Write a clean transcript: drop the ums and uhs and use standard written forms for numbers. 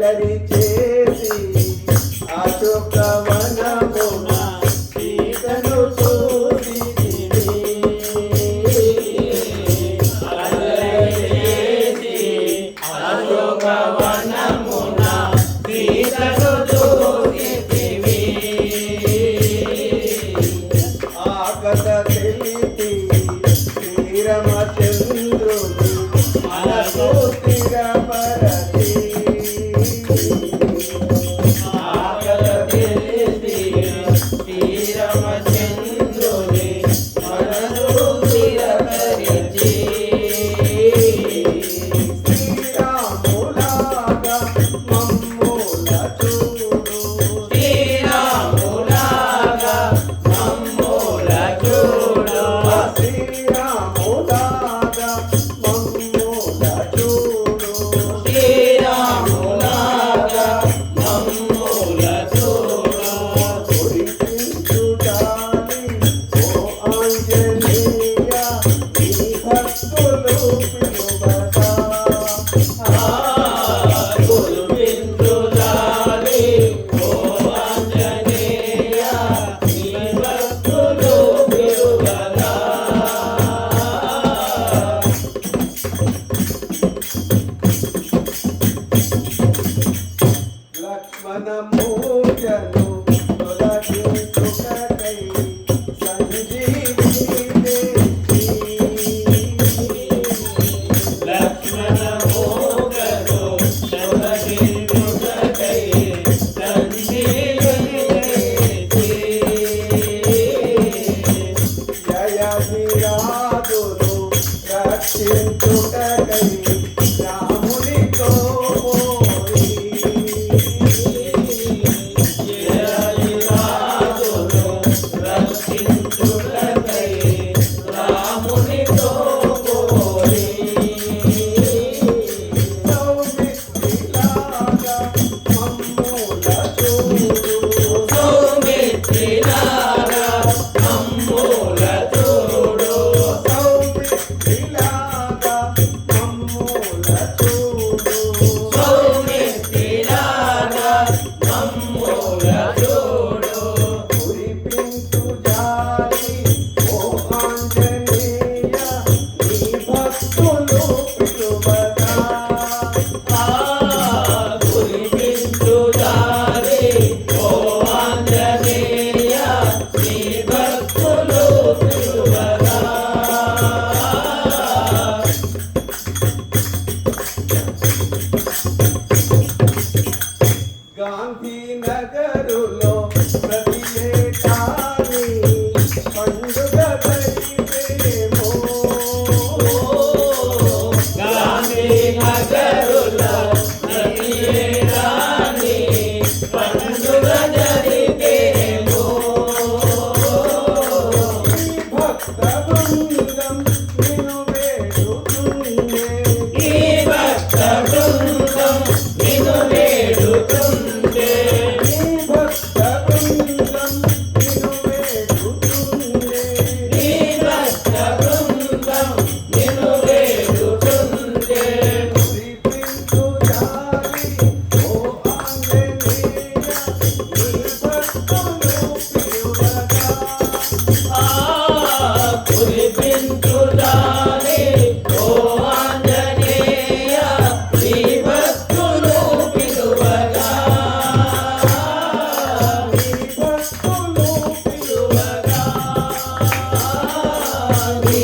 అల్లరి చేసి అశోకవనమున సీతను చూసితివి. అల్లరి చేసి అశోకవనమున సీతను చూసితివి. ఆ కథ తెలిపి శ్రీరామచంద్రుడు మనసు స్థిరపరచి శ్రీరామచంద్రుని మనసు స్థిరపరచి శ్రీరాములాగా మమ్ముల చూడు. శ్రీరాములాగా మమ్ముల చూడు. శ్రీరాములాగా మమ్ముల చూడు. శ్రీరాములాగా మమ్ముల చూడు. కురిపించుటాని ఓ ఆంజనేయ నీ భక్తులు పిలువగా. కురిపించుటాని ఓ ఆంజనేయ నీ భక్తులు పిలువగా. లక్ష్మణమూర్జను తొలగించుటకై సంజీవిని లక్ష్మణమూర్జను తొలగించుటకై సంజీవిని జయధిరాజును రక్షించుటకై రామునితో పోరి. జయధిరాజును రక్షించుటకై రామునితో పోరి. సౌమిత్రిలాగా మమ్ముల చూడు. సౌమిత్రిలాగా మమ్ముల చూడు. సౌమిత్రిలాగా మమ్ముల చూడు. సౌమిత్రిలాగా మమ్ముల చూడు. కురిపించు జాలి ఓ ఆంజనేయ నీ భక్తులు పిలువగా. కురిపించు జాలి ఓ ఆంజనేయ నీ భక్తులు పిలువగా. గాంధీనగరులో ప్రతి ఏటాని పండుగ జరిపేమో. గాంధీనగరులో ప్రతి ఏటాని పండుగ జరిపేమో. ఈ భక్త బృందం నిన్ను వేడుతుండే. ఈ భక్త బృందం నిన్ను వేడుతుండే. ఈ భక్త బృందం నిన్ను వేడుతుండే. ఈ భక్త బృందం నిన్ను వేడుతుండే. కురిపించు జాలి ఓ ఆంజనేయ నీ భక్తులు పిలువగా. కురిపించు జాలి ఓ ఆంజనేయ నీ భక్తులు పిలువగా. నీ భక్తులు పిలువగా. నీ